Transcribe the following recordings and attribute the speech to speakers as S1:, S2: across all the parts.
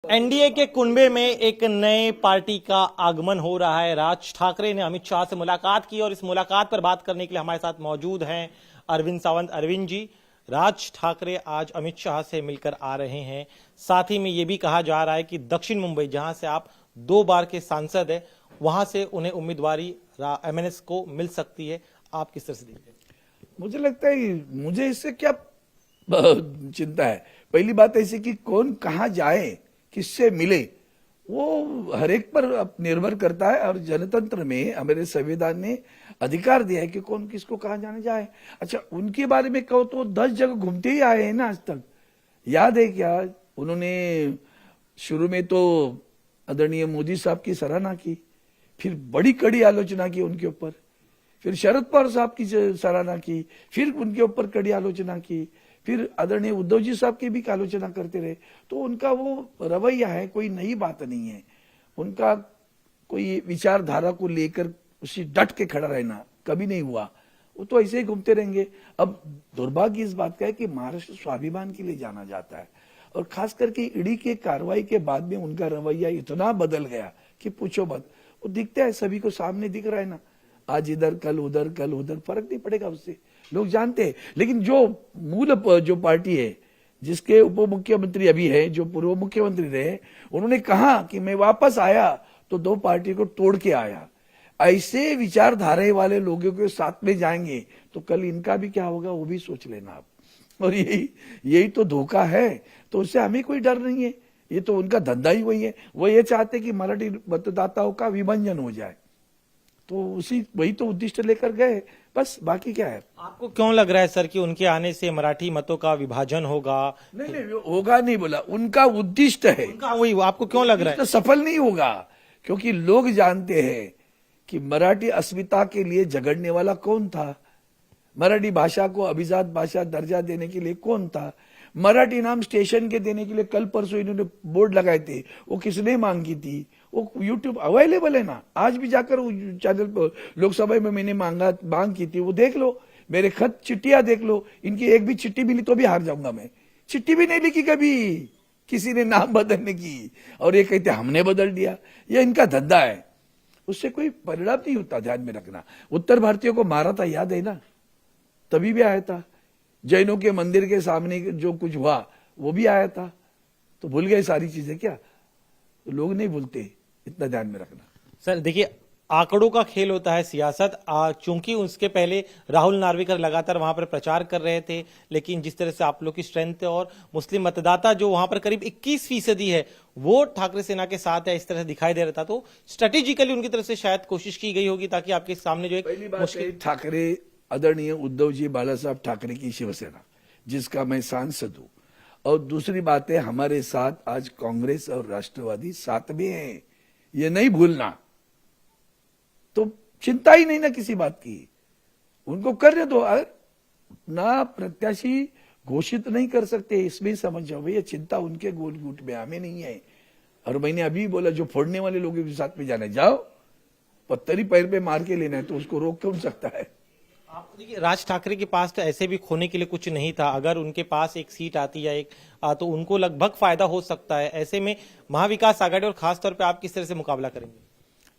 S1: NDA के कुनबे में एक नए पार्टी का आगमन हो रहा है। राज ठाकरे ने अमित शाह से मुलाकात की और इस मुलाकात पर बात करने के लिए हमारे साथ मौजूद हैं अरविंद सावंत। अरविंद जी, राज ठाकरे आज अमित शाह से मिलकर आ रहे हैं। साथ ही में यह भी कहा जा रहा है कि दक्षिण मुंबई, जहां से आप 2 बार के सांसद हैं, वहां से उन्हें उम्मीदवारी एमएनएस को मिल सकती है। आप किस तरह से देखते हैं?
S2: मुझे लगता है, मुझे इससे क्या चिंता है। पहली बात ऐसी कि कौन कहाँ जाए, किससे मिले, वो हर एक पर निर्भर करता है। और जनतंत्र में हमारे संविधान ने अधिकार दिया है कि कौन किसको कहाँ जाने जाए। अच्छा, उनके बारे में कहो तो 10 जगह घूमते ही आए हैं ना आज तक। याद है क्या, उन्होंने शुरू में तो आदरणीय मोदी साहब की सराहना की, फिर बड़ी कड़ी आलोचना की उनके ऊपर, फिर शरद पवार साहब की सराहना की, फिर उनके ऊपर कड़ी आलोचना की, फिर आदरणीय उद्धव जी साहब की भी आलोचना करते रहे। तो उनका वो रवैया है, कोई नई बात नहीं है। उनका कोई विचारधारा को लेकर उसी डट के खड़ा रहना कभी नहीं हुआ। वो तो ऐसे ही घूमते रहेंगे। अब दुर्भाग्य इस बात का है कि महाराष्ट्र स्वाभिमान के लिए जाना जाता है, और खास करके ईडी की कार्रवाई के बाद में उनका रवैया इतना बदल गया कि पूछो मत। वो दिखता है, सभी को सामने दिख रहा है ना, आज इधर कल उधर, कल उधर, फर्क नहीं पड़ेगा उससे, लोग जानते हैं। लेकिन जो मूल जो पार्टी है, जिसके उप मुख्यमंत्री अभी है, जो पूर्व मुख्यमंत्री रहे, उन्होंने कहा कि मैं वापस आया तो 2 पार्टी को तोड़ के आया। ऐसे विचारधारा वाले लोगों के साथ में जाएंगे तो कल इनका भी क्या होगा वो भी सोच लेना आप। और यही तो धोखा है। तो उससे हमें कोई डर नहीं है। ये तो उनका धंधा ही वही है। वो ये चाहते कि मराठी मतदाताओं का विभंजन हो जाए, तो वही तो उद्दिष्ट लेकर गए, बस। बाकी क्या है?
S1: आपको क्यों लग रहा है सर कि उनके आने से मराठी मतों का विभाजन होगा?
S2: नहीं, होगा नहीं बोला, उनका उद्दिष्ट है।
S1: उनका वही, आपको क्यों लग रहा है?
S2: तो सफल नहीं होगा, क्योंकि लोग जानते हैं कि मराठी अस्मिता के लिए झगड़ने वाला कौन था, मराठी भाषा को अभिजात भाषा दर्जा देने के लिए कौन था, मराठी नाम स्टेशन के देने के लिए कल परसों इन्होंने बोर्ड लगाए थे, वो किसने मांगी थी? वो यूट्यूब अवेलेबल है ना, आज भी जाकर चैनल पर लोकसभा में मैंने मांग की थी, वो देख लो। मेरे खत चिट्ठियां देख लो, इनकी एक भी चिट्ठी मिली तो भी हार जाऊंगा मैं। चिट्ठी भी नहीं लिखी कभी किसी ने नाम बदलने की, और ये कहते हमने बदल दिया। ये इनका धंधा है, उससे कोई परिणाम नहीं होता, ध्यान में रखना। उत्तर भारतीयों को मारा था, याद है ना, तभी भी आया था। जैनों के मंदिर के सामने जो कुछ हुआ वो भी आया था। तो भूल गए सारी चीजें क्या? तो लोग नहीं भूलते, इतना ध्यान में रखना।
S1: सर देखिए, आंकड़ों का खेल होता है सियासत। चूंकि उसके पहले राहुल नार्वेकर लगातार वहां पर प्रचार कर रहे थे, लेकिन जिस तरह से आप लोग की स्ट्रेंथ है और मुस्लिम मतदाता जो वहां पर करीब 21% है, वो ठाकरे सेना के साथ है, इस तरह से दिखाई दे रहा था। तो स्ट्रेटेजिकली उनकी तरफ से शायद कोशिश की गई होगी ताकि आपके सामने जो एक
S2: मुश्किल। ठाकरे, आदरणीय उद्धव जी बाला साहब ठाकरे की शिवसेना, जिसका मैं सांसद हूं, और दूसरी बात है हमारे साथ आज कांग्रेस और राष्ट्रवादी साथ में है, ये नहीं भूलना। तो चिंता ही नहीं ना किसी बात की, उनको करने दो। ना प्रत्याशी घोषित नहीं कर सकते, इसमें समझ जाओ भैया, चिंता उनके गोल गुट में, हमें नहीं है। और मैंने अभी बोला, जो फोड़ने वाले लोगों के साथ में जाने जाओ, पत्थर ही पैर पे मार के लेना है तो उसको रोक कौन सकता है?
S1: आप देखिए, राज ठाकरे के पास तो ऐसे भी खोने के लिए कुछ नहीं था। अगर उनके पास एक सीट आती या एक तो उनको लगभग फायदा हो सकता है। ऐसे में महाविकास आघाड़ी और खासतौर पे आप किस तरह से मुकाबला करेंगे?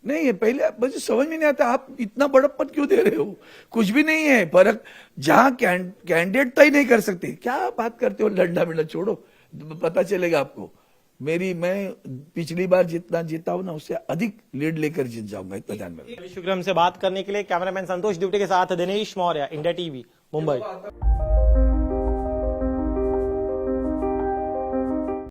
S2: नहीं, ये पहले मुझे समझ में नहीं आता, आप इतना बड़प्पन क्यों दे रहे हो? कुछ भी नहीं है फर्क। जहां कैंडिडेट तय नहीं कर सकते, क्या बात करते हो? लड़ना बिड़ना छोड़ो, पता चलेगा आपको। मैं पिछली बार जितना जीता हूं ना, उससे अधिक लीड लेकर जीत जाऊंगा, इतना ध्यान में।
S1: शुक्रिया हमसे बात करने के लिए। कैमरामैन संतोष दुबे के साथ दिनेश मौर्य, इंडिया टीवी, मुंबई।